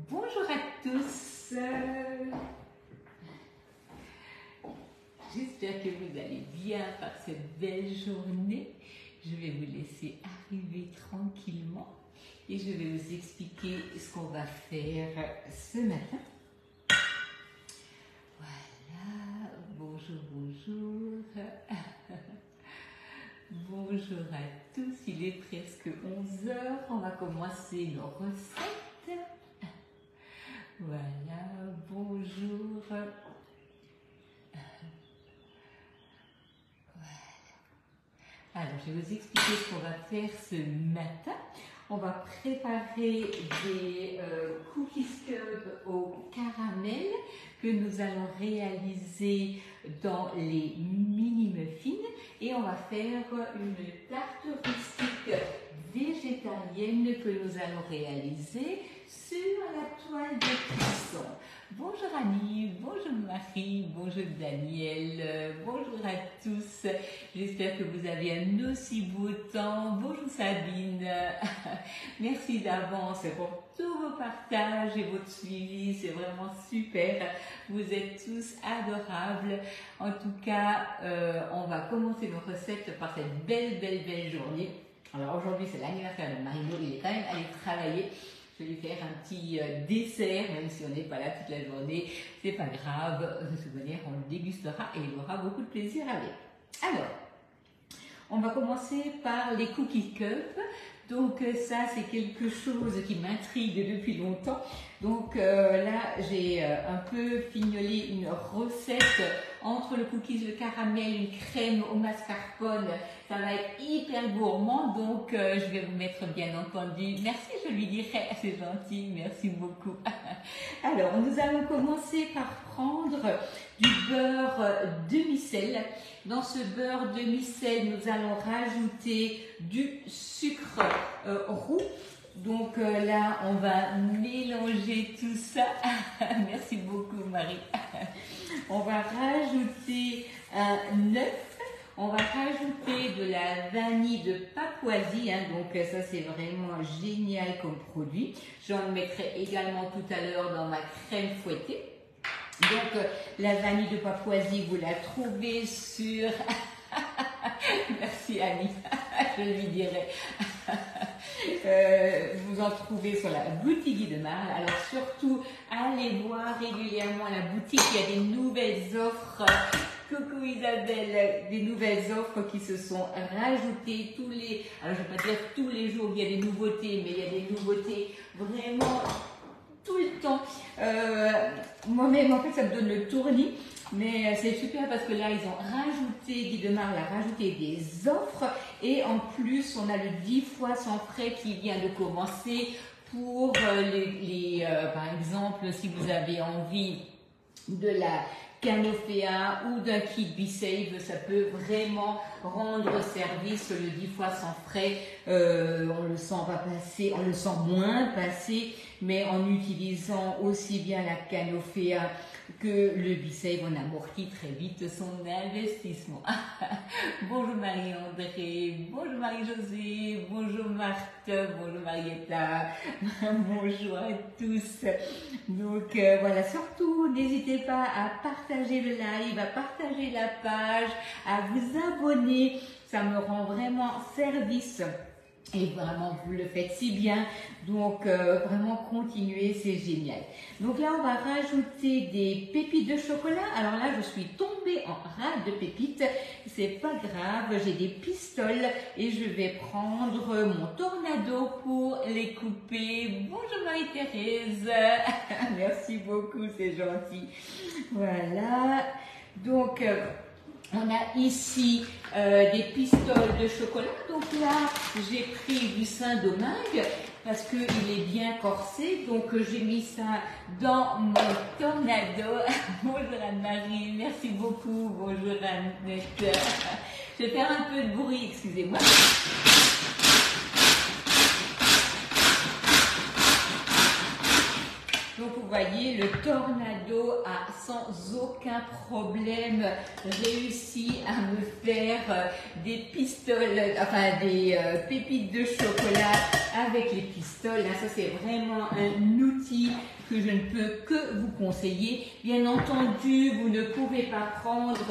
Bonjour à tous. J'espère que vous allez bien par cette belle journée. Je vais vous laisser arriver tranquillement et je vais vous expliquer ce qu'on va faire ce matin. Voilà, bonjour, bonjour. Bonjour à tous, il est presque 11 h. On va commencer nos recettes. Voilà, bonjour. Voilà. Alors, je vais vous expliquer ce qu'on va faire ce matin. On va préparer des cookies cubes au caramel que nous allons réaliser dans les mini muffins et on va faire une tarte rustique végétarienne que nous allons réaliser sur la toile de cuisson. Bonjour Annie, bonjour Marie, bonjour Daniel, bonjour à tous. J'espère que vous avez un aussi beau temps. Bonjour Sabine. Merci d'avance pour tous vos partages et votre suivi. C'est vraiment super. Vous êtes tous adorables. En tout cas, on va commencer nos recettes par cette belle journée. Alors aujourd'hui, c'est l'anniversaire de Marino. Il est quand même allé travailler. Je vais lui faire un petit dessert, même si on n'est pas là toute la journée. C'est pas grave. De toute manière, on le dégustera et il aura beaucoup de plaisir avec. Alors, on va commencer par les cookie cups. Donc ça, c'est quelque chose qui m'intrigue depuis longtemps. Donc là, j'ai un peu fignolé une recette entre le cookies, le caramel, une crème au mascarpone. Ça va être hyper gourmand, donc je vais vous mettre bien entendu. Merci, je lui dirai, c'est gentil, merci beaucoup. Alors, nous allons commencer par prendre du beurre demi-sel. Dans ce beurre demi-sel, nous allons rajouter du sucre roux. Donc là, on va mélanger tout ça. Merci beaucoup, Marie. On va rajouter un œuf. On va rajouter de la vanille de Papouasie, donc ça c'est vraiment génial comme produit. J'en mettrai également tout à l'heure dans ma crème fouettée. Donc la vanille de Papouasie, vous la trouvez sur... Merci Annie, je lui dirai. Vous en trouvez sur la boutique Guy de Marle. Alors surtout, allez voir régulièrement la boutique, il y a des nouvelles offres. Coucou Isabelle, des nouvelles offres qui se sont rajoutées tous les... Alors je ne vais pas dire tous les jours, il y a des nouveautés, mais il y a des nouveautés vraiment tout le temps. Moi-même, en fait, ça me donne le tournis. Mais c'est super parce que là, ils ont rajouté, Guy de Marle a rajouté des offres. Et en plus, on a le 10 fois sans frais qui vient de commencer pour par exemple, si vous avez envie de la Canofea ou d'un kit B-Save, ça peut vraiment rendre service le 10 fois sans frais. On le sent pas passer, on le sent moins passer, mais en utilisant aussi bien la Canofea que le B-Save, on amortit très vite son investissement. Bonjour Marie-André, bonjour Marie-Josée, bonjour Marthe, bonjour Marietta, bonjour à tous. Donc voilà, surtout n'hésitez pas à partager le live, à partager la page, à vous abonner, ça me rend vraiment service. Et vraiment, vous le faites si bien, donc vraiment continuez, c'est génial. Donc là, on va rajouter des pépites de chocolat. Alors là, je suis tombée en rade de pépites, c'est pas grave, j'ai des pistoles et je vais prendre mon tornado pour les couper. Bonjour Marie-Thérèse, merci beaucoup, c'est gentil. Voilà, donc... on a ici des pistoles de chocolat. Donc là, j'ai pris du Saint-Domingue parce qu'il est bien corsé. Donc j'ai mis ça dans mon tornado. Bonjour Anne-Marie, merci beaucoup. Bonjour Annette. Je vais faire un peu de bruit, excusez-moi. Donc voyez, le tornado a sans aucun problème réussi à me faire des pistoles, enfin des pépites de chocolat avec les pistoles. Ça, c'est vraiment un outil que je ne peux que vous conseiller. Bien entendu, vous ne pouvez pas prendre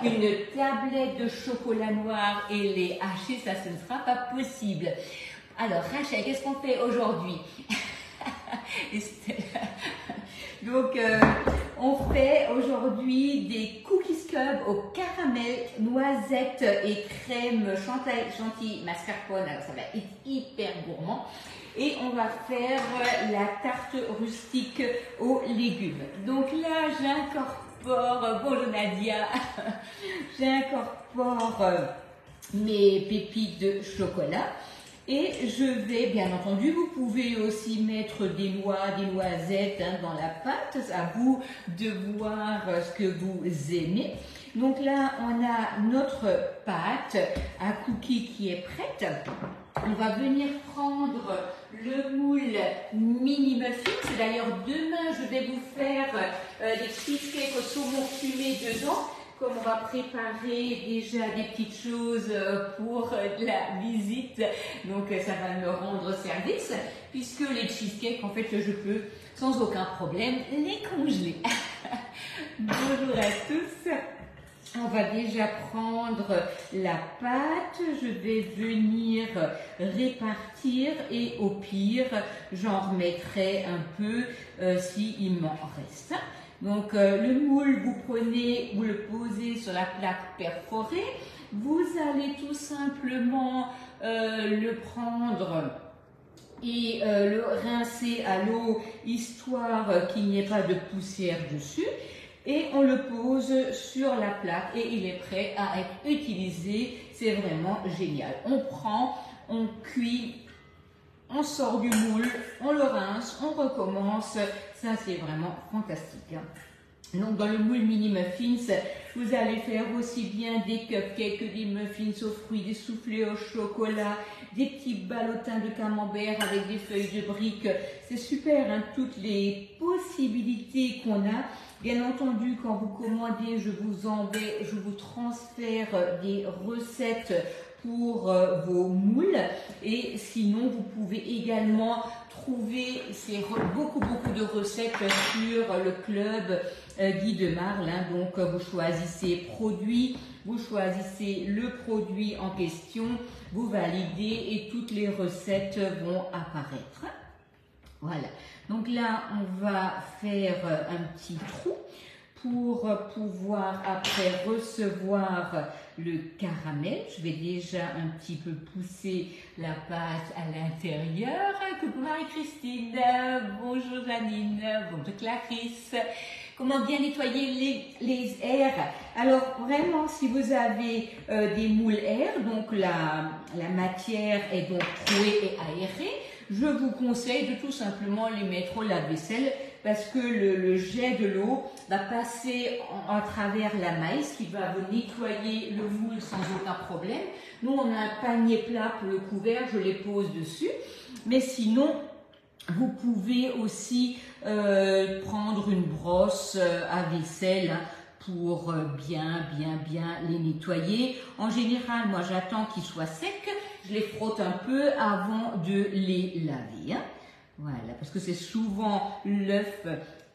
une tablette de chocolat noir et les hacher, ça, ce ne sera pas possible. Alors, Rachel, qu'est-ce qu'on fait aujourd'hui? Donc, on fait aujourd'hui des cookies cubes au caramel, noisettes et crème chantilly mascarpone. Alors, ça va être hyper gourmand. Et on va faire la tarte rustique aux légumes. Donc là, j'incorpore, bonjour Nadia, j'incorpore mes pépites de chocolat. Et je vais, bien entendu, vous pouvez aussi mettre des noix, des noisettes dans la pâte. C'est à vous de voir ce que vous aimez. Donc là, on a notre pâte à cookies qui est prête. On va venir prendre le moule mini muffin. C'est d'ailleurs demain, je vais vous faire des cheesecakes au saumon fumé dedans. Comme on va préparer déjà des petites choses pour la visite, donc ça va me rendre service, puisque les cheesecakes, en fait, je peux sans aucun problème les congeler. Bonjour à tous. On va déjà prendre la pâte, je vais venir répartir et au pire, j'en remettrai un peu s'il m'en reste. Donc le moule, vous prenez, vous le posez sur la plaque perforée, vous allez tout simplement le prendre et le rincer à l'eau, histoire qu'il n'y ait pas de poussière dessus. Et on le pose sur la plaque et il est prêt à être utilisé. C'est vraiment génial. On prend, on cuit, on sort du moule, on le rince, on recommence. Ça, c'est vraiment fantastique. Donc, dans le moule mini muffins, vous allez faire aussi bien des cupcakes que des muffins aux fruits, des soufflés au chocolat, des petits ballotins de camembert avec des feuilles de briques. C'est super, hein, toutes les possibilités qu'on a. Bien entendu, quand vous commandez, je vous transfère des recettes pour vos moules. Et sinon, vous pouvez également trouver beaucoup de recettes sur le club Guy de Marle. Hein. Donc, vous choisissez produit, vous choisissez le produit en question, vous validez et toutes les recettes vont apparaître. Voilà. Donc là, on va faire un petit trou pour pouvoir après recevoir le caramel. Je vais déjà un petit peu pousser la pâte à l'intérieur. Coucou Marie-Christine, bonjour Janine, bonjour Clarisse. Comment bien nettoyer les airs? Alors vraiment, si vous avez des moules air, donc la matière est donc trouée et aérée, je vous conseille de tout simplement les mettre au lave-vaisselle parce que le jet de l'eau va passer à travers la maïs qui va vous nettoyer le moule sans aucun problème. Nous, on a un panier plat pour le couvert, je les pose dessus. Mais sinon, vous pouvez aussi prendre une brosse à vaisselle pour bien les nettoyer. En général, moi, j'attends qu'ils soient secs. Je les frotte un peu avant de les laver. Hein. Voilà, parce que c'est souvent l'œuf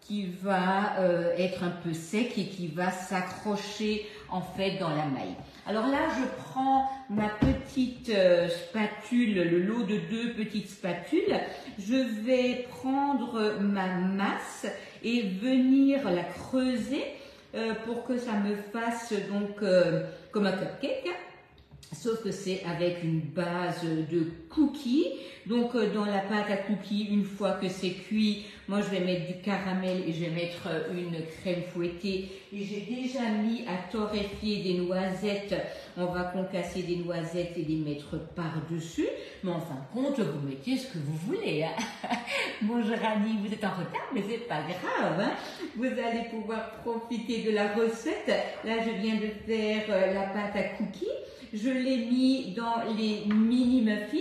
qui va être un peu sec et qui va s'accrocher en fait dans la maille. Alors là, je prends ma petite spatule, le lot de 2 petites spatules. Je vais prendre ma masse et venir la creuser pour que ça me fasse donc comme un cupcake. Sauf que c'est avec une base de cookies. Donc dans la pâte à cookies, une fois que c'est cuit, moi je vais mettre du caramel et je vais mettre une crème fouettée. Et j'ai déjà mis à torréfier des noisettes. On va concasser des noisettes et les mettre par-dessus. Mais en fin de compte, vous mettez ce que vous voulez. Hein. Bonjour Annie, vous êtes en retard, mais c'est pas grave. Hein. Vous allez pouvoir profiter de la recette. Là, je viens de faire la pâte à cookies. Je l'ai mis dans les mini muffins.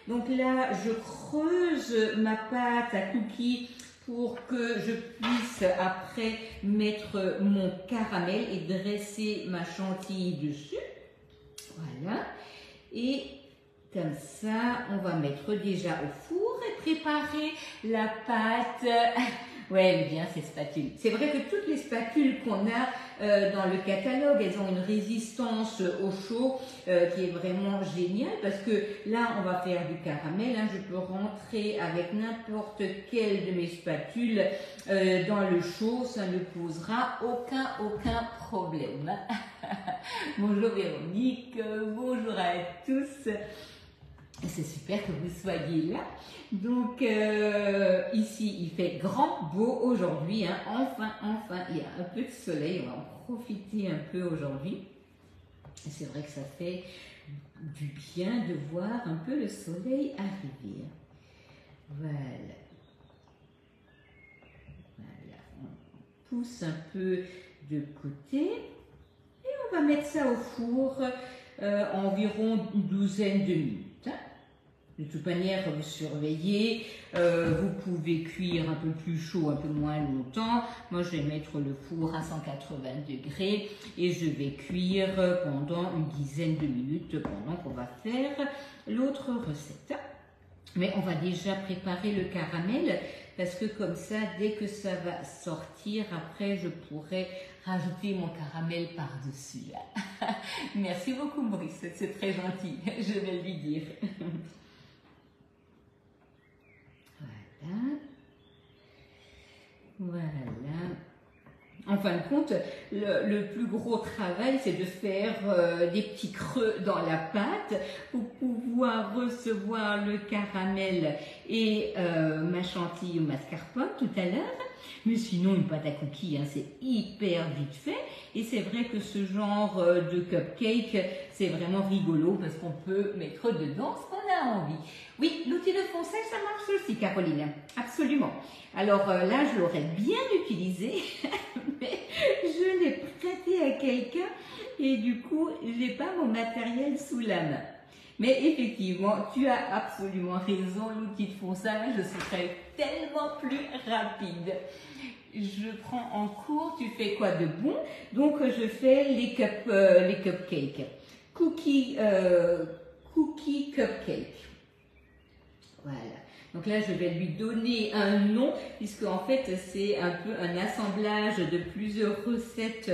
Donc là, je creuse ma pâte à cookies pour que je puisse après mettre mon caramel et dresser ma chantilly dessus. Voilà. Et comme ça, on va mettre déjà au four et préparer la pâte. Ouais, elle bien ces spatules. C'est vrai que toutes les spatules qu'on a dans le catalogue, elles ont une résistance au chaud qui est vraiment géniale parce que là, on va faire du caramel. Hein. Je peux rentrer avec n'importe quelle de mes spatules dans le chaud, ça ne posera aucun problème. Bonjour Véronique, bonjour à tous. C'est super que vous soyez là. Donc ici il fait grand beau aujourd'hui, hein. Enfin il y a un peu de soleil, on va en profiter un peu aujourd'hui. C'est vrai que ça fait du bien de voir un peu le soleil arriver. Voilà. Voilà, on pousse un peu de côté et on va mettre ça au four environ une douzaine de minutes. De toute manière, vous surveillez, vous pouvez cuire un peu plus chaud, un peu moins longtemps. Moi, je vais mettre le four à 180 degrés et je vais cuire pendant une dizaine de minutes pendant qu'on va faire l'autre recette. Mais on va déjà préparer le caramel parce que comme ça, dès que ça va sortir, après, je pourrai rajouter mon caramel par-dessus. Merci beaucoup, Maurice, c'est très gentil, je vais lui dire. Voilà. En fin de compte, le plus gros travail, c'est de faire des petits creux dans la pâte pour pouvoir recevoir le caramel et ma chantilly au mascarpone tout à l'heure. Mais sinon, une pâte à cookies, hein, c'est hyper vite fait. Et c'est vrai que ce genre de cupcake, c'est vraiment rigolo parce qu'on peut mettre dedans ce qu'on a envie. Oui, l'outil de foncé, ça marche aussi, Caroline. Absolument. Alors là, je l'aurais bien utilisé, mais je l'ai prêté à quelqu'un et du coup, je n'ai pas mon matériel sous la main. Mais effectivement, tu as absolument raison, l'outil de fonçage serait tellement plus rapide. Je prends en cours, tu fais quoi de bon? Donc je fais les cupcakes. Cookie cupcake. Voilà. Donc là, je vais lui donner un nom, puisque en fait, c'est un peu un assemblage de plusieurs recettes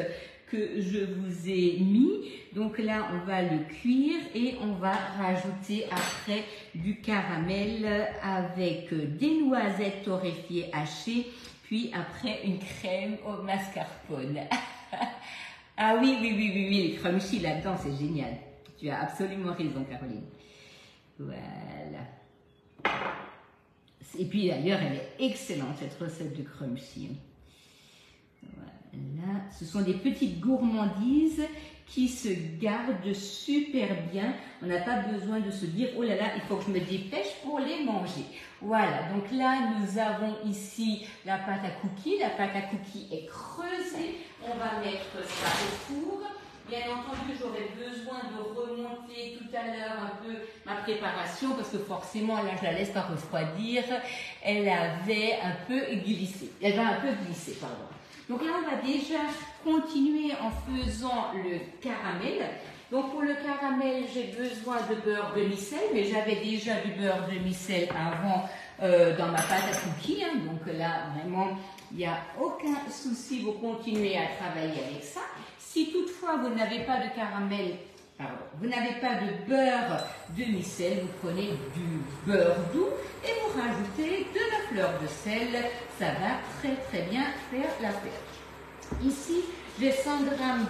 que je vous ai mis. Donc là, on va le cuire et on va rajouter après du caramel avec des noisettes torréfiées hachées, puis après une crème au mascarpone. Ah oui, les crunchy là-dedans, c'est génial. Tu as absolument raison, Caroline. Voilà. Et puis d'ailleurs, elle est excellente, cette recette de crunchy. Voilà, ce sont des petites gourmandises qui se gardent super bien. On n'a pas besoin de se dire, oh là là, il faut que je me dépêche pour les manger. Voilà, donc là, nous avons ici la pâte à cookies. La pâte à cookies est creusée. On va mettre ça au four. Bien entendu, j'aurais besoin de remonter tout à l'heure un peu ma préparation parce que forcément, là, je la laisse pas refroidir. Elle avait un peu glissé. Elle va un peu glisser, pardon. Donc là, on va déjà continuer en faisant le caramel. Donc pour le caramel, j'ai besoin de beurre demi-sel, mais j'avais déjà du beurre demi-sel avant dans ma pâte à cookies. Hein. Donc là, vraiment, il n'y a aucun souci, vous continuez à travailler avec ça. Si toutefois vous n'avez pas de caramel, vous n'avez pas de beurre demi-sel, vous prenez du beurre doux et vous rajoutez de la fleur de sel. Ça va très bien faire l'affaire. Ici, j'ai 100 g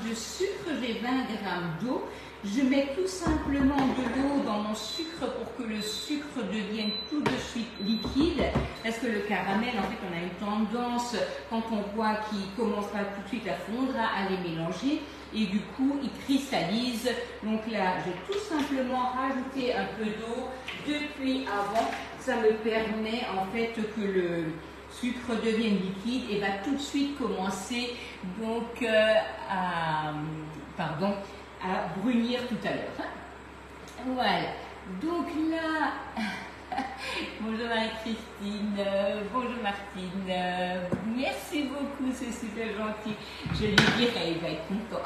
de sucre, j'ai 20 g d'eau. Je mets tout simplement de l'eau dans mon sucre pour que le sucre devienne tout de suite liquide. Parce que le caramel, en fait, on a une tendance, quand on voit qu'il commence pas tout de suite à fondre, à les mélanger. Et du coup, il cristallise. Donc là, j'ai tout simplement rajouté un peu d'eau depuis avant. Ça me permet, en fait, que le sucre devienne liquide et va tout de suite commencer donc à brunir tout à l'heure. Voilà. Donc là, Bonjour Marie-Christine, bonjour Martine, merci beaucoup, c'est super gentil. Je lui dirai, il va être content.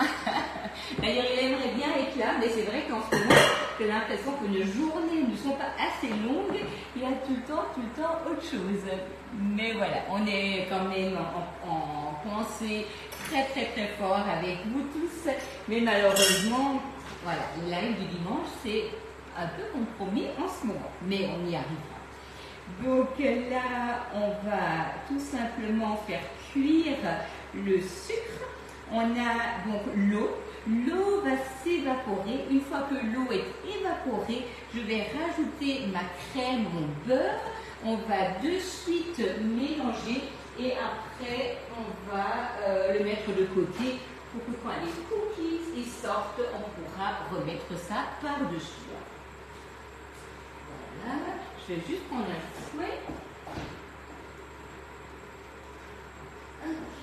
D'ailleurs, il aimerait bien être là, mais c'est vrai qu'en ce moment, j'ai l'impression que nos journées ne sont pas assez longues. Il y a tout le temps autre chose. Mais voilà, on est quand même en pensée très fort avec vous tous. Mais malheureusement, voilà, la live du dimanche, c'est un peu compromis en ce moment, mais on y arrivera. Donc là, on va tout simplement faire cuire le sucre. On a donc l'eau. L'eau va s'évaporer. Une fois que l'eau est évaporée, je vais rajouter ma crème, mon beurre. On va de suite mélanger et après, on va le mettre de côté pour que quand les cookies ils sortent, on pourra remettre ça par-dessus. Voilà, je vais juste prendre un fouet. Ok.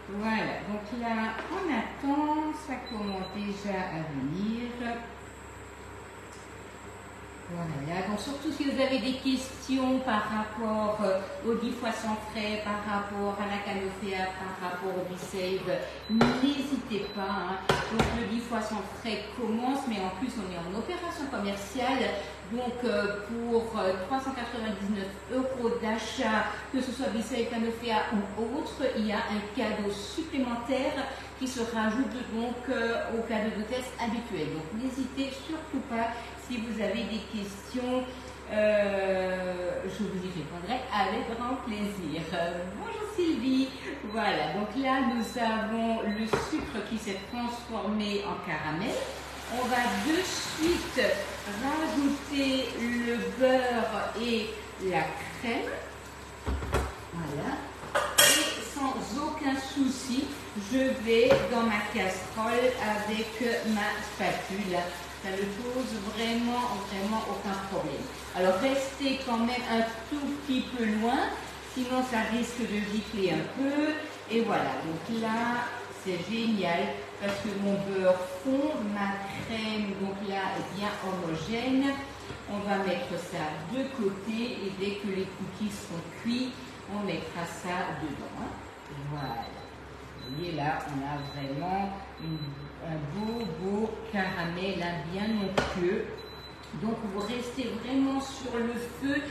Voilà, donc là, on attend, ça commence déjà à venir. Voilà, donc surtout si vous avez des questions par rapport au 10 fois sans frais, par rapport à la Canofea, par rapport au B-Save, n'hésitez pas. Hein. Donc le 10 fois sans frais commence, mais en plus on est en opération commerciale. Donc pour 399 € d'achat, que ce soit B-Save, Canofea ou autre, il y a un cadeau supplémentaire qui se rajoute donc au cadeau d'hôtesse habituel. Donc n'hésitez surtout pas. Si vous avez des questions, je vous y répondrai avec grand plaisir. Bonjour Sylvie. Voilà, donc là nous avons le sucre qui s'est transformé en caramel. On va de suite rajouter le beurre et la crème. Voilà. Et sans aucun souci, je vais dans ma casserole avec ma spatule. Ça ne pose vraiment aucun problème. Alors restez quand même un tout petit peu loin, sinon ça risque de gicler un peu. Et voilà, donc là c'est génial parce que mon beurre fond, ma crème donc là est bien homogène. On va mettre ça de côté et dès que les cookies sont cuits, on mettra ça dedans. Voilà. Vous voyez là, on a vraiment un beau caramel, bien onctueux. Donc vous restez vraiment sur le feu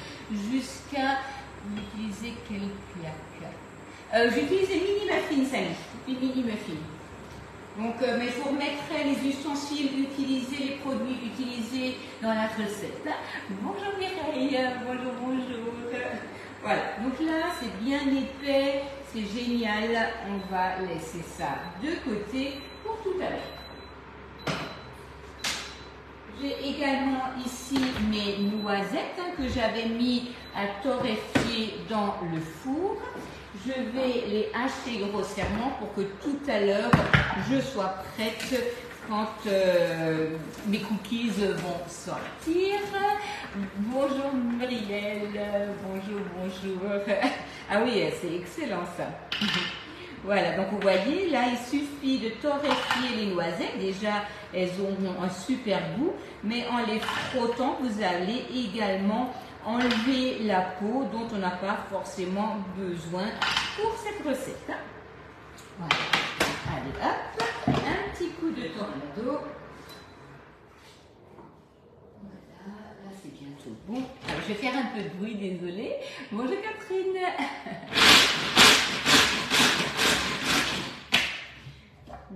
jusqu'à utiliser quelle plaque. J'utilise les mini muffins, Samy, les mini muffins. Donc, mais je vous remettrai les ustensiles utilisés, les produits utilisés dans la recette. Bonjour Mireille, bonjour. Voilà, donc là c'est bien épais, c'est génial. On va laisser ça de côté pour tout à l'heure. J'ai également ici mes noisettes que j'avais mis à torréfier dans le four. Je vais les hacher grossièrement pour que tout à l'heure je sois prête quand mes cookies vont sortir. Bonjour Muriel, bonjour. Ah oui, c'est excellent ça. Voilà, donc vous voyez, là il suffit de torréfier les noisettes. Déjà, elles auront un super goût, mais en les frottant, vous allez également enlever la peau dont on n'a pas forcément besoin pour cette recette. Voilà. Allez, hop, un petit coup de tornado. Voilà, là c'est bientôt bon. Alors, je vais faire un peu de bruit, désolée. Bonjour Catherine.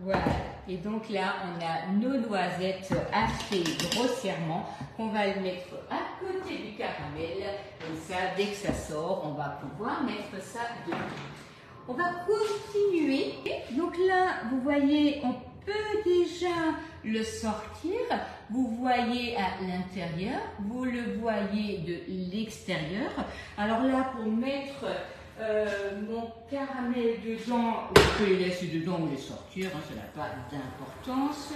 Voilà, et donc là on a nos noisettes hachées grossièrement qu'on va le mettre à côté du caramel. Comme ça, dès que ça sort, on va pouvoir mettre ça dedans. On va continuer. Donc là, vous voyez, on peut déjà le sortir. Vous voyez à l'intérieur, vous le voyez de l'extérieur. Alors là, pour mettre mon caramel dedans, vous pouvez les laisser dedans ou les sortir, hein, ça n'a pas d'importance.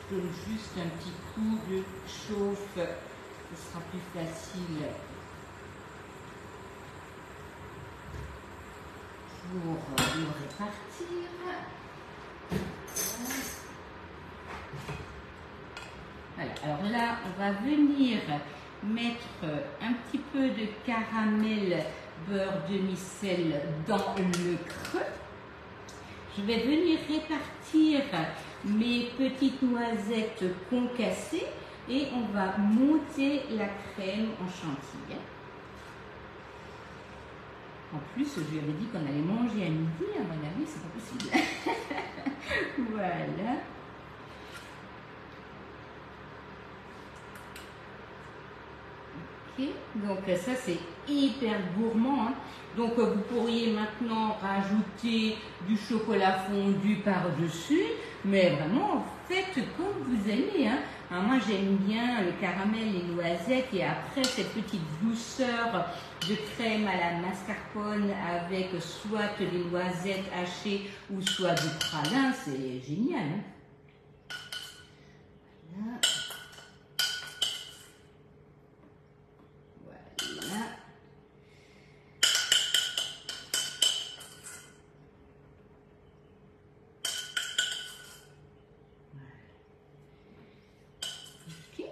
Je donne juste un petit coup de chauffe, ce sera plus facile pour le répartir. Voilà, alors là, on va venir mettre un petit peu de caramel beurre demi-sel dans le creux. Je vais venir répartir mes petites noisettes concassées et on va monter la crème en chantilly. En plus, je lui avais dit qu'on allait manger à midi, à mon avis, c'est pas possible. Voilà. Ok, donc ça c'est hyper gourmand, hein. Donc vous pourriez maintenant rajouter du chocolat fondu par-dessus, mais vraiment faites comme vous aimez, hein. Alors moi j'aime bien le caramel, les noisettes et après cette petite douceur de crème à la mascarpone avec soit des noisettes hachées ou soit du pralin, c'est génial, hein. Voilà. Voilà. Okay.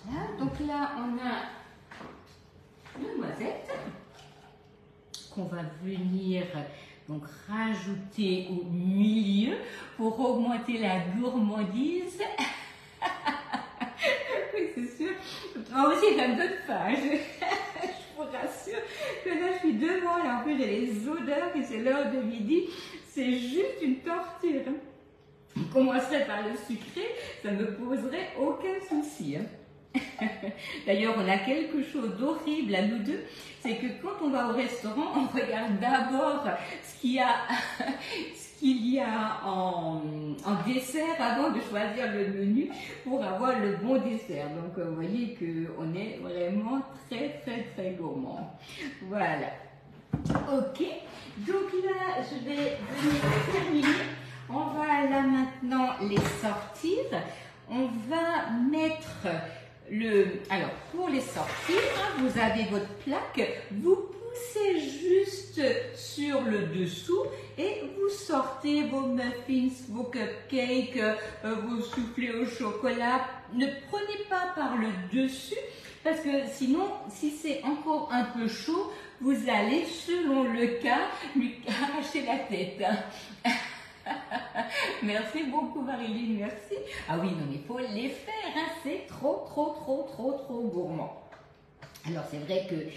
Voilà. Donc là, on a deux noisettes qu'on va venir donc rajouter au milieu pour augmenter la gourmandise. Oui, c'est sûr. Moi aussi, ça me donne faim. Je vous rassure que là, je suis devant. Et en plus, j'ai les odeurs et c'est l'heure de midi. C'est juste une torture. On commencerait par le sucré, ça ne me poserait aucun souci. D'ailleurs, on a quelque chose d'horrible à nous deux, c'est que quand on va au restaurant, on regarde d'abord ce qu'il y a en dessert avant de choisir le menu pour avoir le bon dessert. Donc, vous voyez qu'on est vraiment très, très, très gourmand. Voilà. Ok. Donc là, je vais venir terminer. On va là maintenant les sortir. On va mettre alors, pour les sortir, vous avez votre plaque, vous poussez juste sur le dessous et vous sortez vos muffins, vos cupcakes, vos soufflés au chocolat. Ne prenez pas par le dessus parce que sinon, si c'est encore un peu chaud, vous allez, selon le cas, lui arracher la tête. Merci beaucoup Marilyn, merci. Ah oui, non, il faut les faire, hein, c'est trop gourmand. Alors c'est vrai que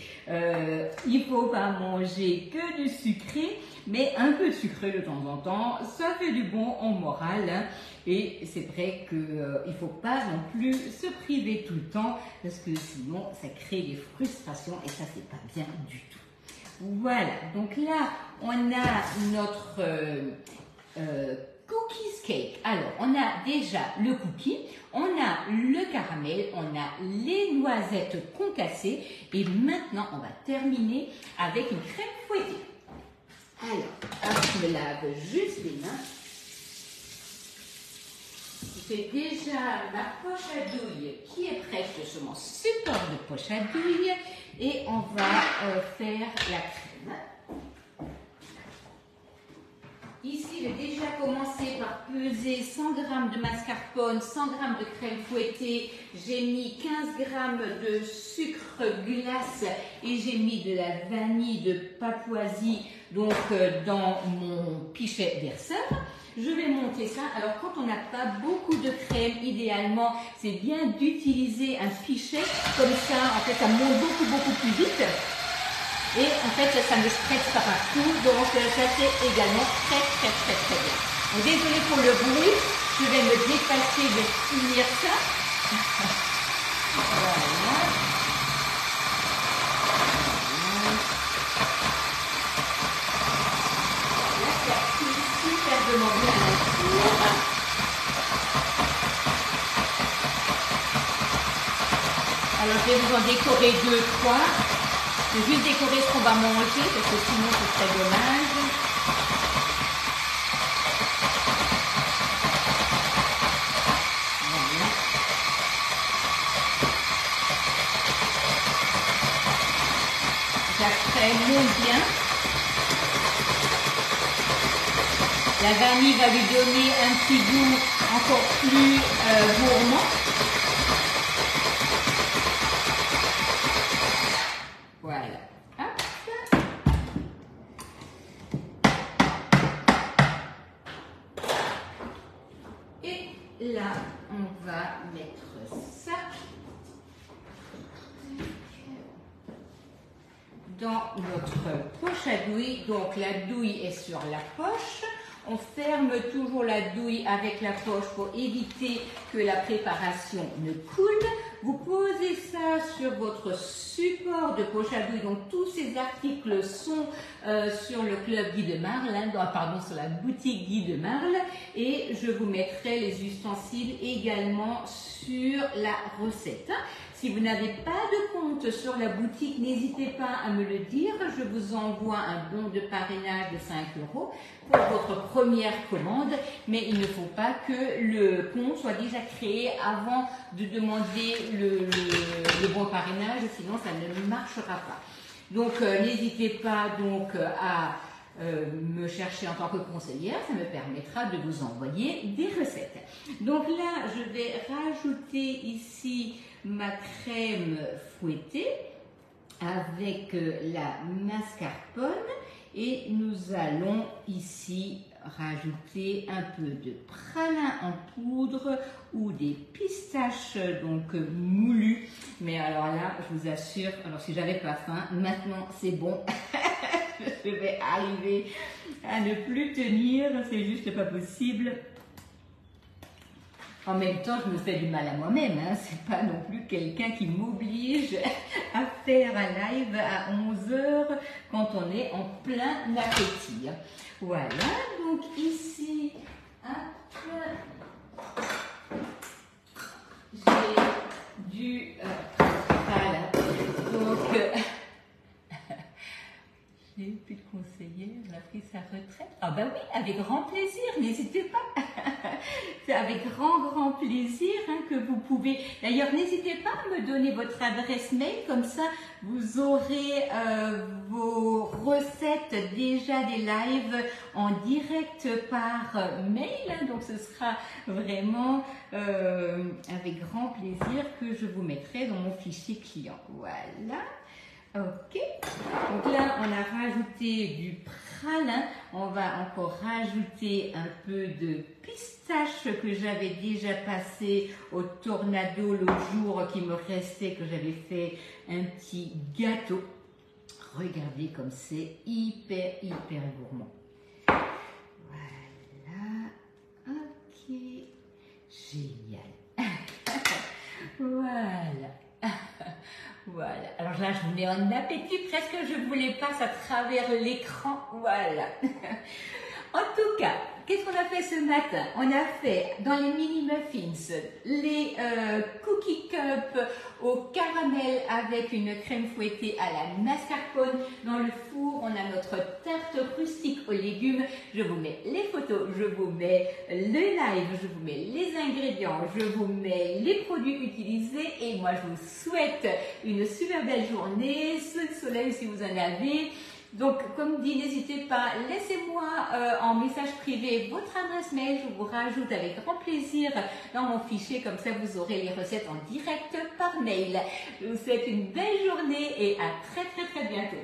il faut pas manger que du sucré, mais un peu de sucré de temps en temps, ça fait du bon au moral, hein. Et c'est vrai que il faut pas non plus se priver tout le temps, parce que sinon ça crée des frustrations et ça c'est pas bien du tout. Voilà, donc là on a notre cookies cake. Alors, on a déjà le cookie, on a le caramel, on a les noisettes concassées et maintenant, on va terminer avec une crème fouettée. Alors, je me lave juste les mains. J'ai déjà ma poche à douille qui est prête sur mon support de poche à douille et on va faire la crème. Ici, j'ai déjà commencé par peser 100 g de mascarpone, 100 g de crème fouettée, j'ai mis 15 g de sucre glace et j'ai mis de la vanille de Papouasie donc dans mon pichet verseur. Je vais monter ça. Alors, quand on n'a pas beaucoup de crème, idéalement, c'est bien d'utiliser un pichet. Comme ça, en fait, ça monte beaucoup plus vite. Et en fait, ça ne stresse pas partout, donc ça c'est également très bien. Donc, désolée pour le bruit, je vais me dépasser de finir ça. Voilà. Là, ça cuit superbement bien à la four. Alors, je vais vous en décorer 2-3. Je vais juste décorer ce qu'on va manger parce que sinon ce serait dommage. Voilà. Ça crème bien. La vanille va lui donner un petit goût encore plus gourmand. Voilà. Hop. Et là, on va mettre ça dans notre poche à douille. Donc la douille est sur la poche. On ferme toujours la douille avec la poche pour éviter que la préparation ne coule. Vous posez ça sur votre support de poche à douille. Donc tous ces articles sont sur le club Guy de Marle, pardon, sur la boutique Guy de Marle. Et je vous mettrai les ustensiles également sur la recette. Si vous n'avez pas de compte sur la boutique, n'hésitez pas à me le dire. Je vous envoie un bon de parrainage de 5 € pour votre première commande. Mais il ne faut pas que le compte soit déjà créé avant de demander le bon parrainage, sinon ça ne marchera pas. Donc n'hésitez pas donc à me chercher en tant que conseillère, ça me permettra de vous envoyer des recettes. Donc là, je vais rajouter ici ma crème fouettée avec la mascarpone et nous allons ici rajouter un peu de pralin en poudre ou des pistaches donc moulues. Mais alors là, je vous assure, alors si j'avais pas faim, maintenant c'est bon. Je vais arriver à ne plus tenir, c'est juste pas possible. En même temps, je me fais du mal à moi-même, hein. C'est pas non plus quelqu'un qui m'oblige à faire un live à 11 h quand on est en plein appétit. Voilà, donc ici, j'ai du... voilà, donc... j'ai eu plus de conseillère, elle a pris sa retraite. Ah ben oui, avec grand plaisir, n'hésitez pas. C'est avec grand plaisir que vous pouvez. D'ailleurs, n'hésitez pas à me donner votre adresse mail, comme ça vous aurez vos recettes déjà des lives en direct par mail. Donc ce sera vraiment avec grand plaisir que je vous mettrai dans mon fichier client. Voilà. Ok, donc là on a rajouté du pralin, on va encore rajouter un peu de pistache que j'avais déjà passé au tornado l'autre jour qui me restait, que j'avais fait un petit gâteau. Regardez comme c'est hyper gourmand. Voilà, ok, génial. Voilà. Voilà, alors là je vous mets en appétit, presque je ne voulais passe à travers l'écran, voilà. En tout cas, qu'est-ce qu'on a fait ce matin? On a fait dans les mini muffins les cookie cups au caramel avec une crème fouettée à la mascarpone. Dans le four, on a notre tarte rustique aux légumes. Je vous mets les photos, je vous mets le live, je vous mets les ingrédients, je vous mets les produits utilisés et moi je vous souhaite une super belle journée, sous le soleil si vous en avez. Donc, comme dit, n'hésitez pas, laissez-moi en message privé votre adresse mail, je vous rajoute avec grand plaisir dans mon fichier, comme ça vous aurez les recettes en direct par mail. Je vous souhaite une belle journée et à très bientôt.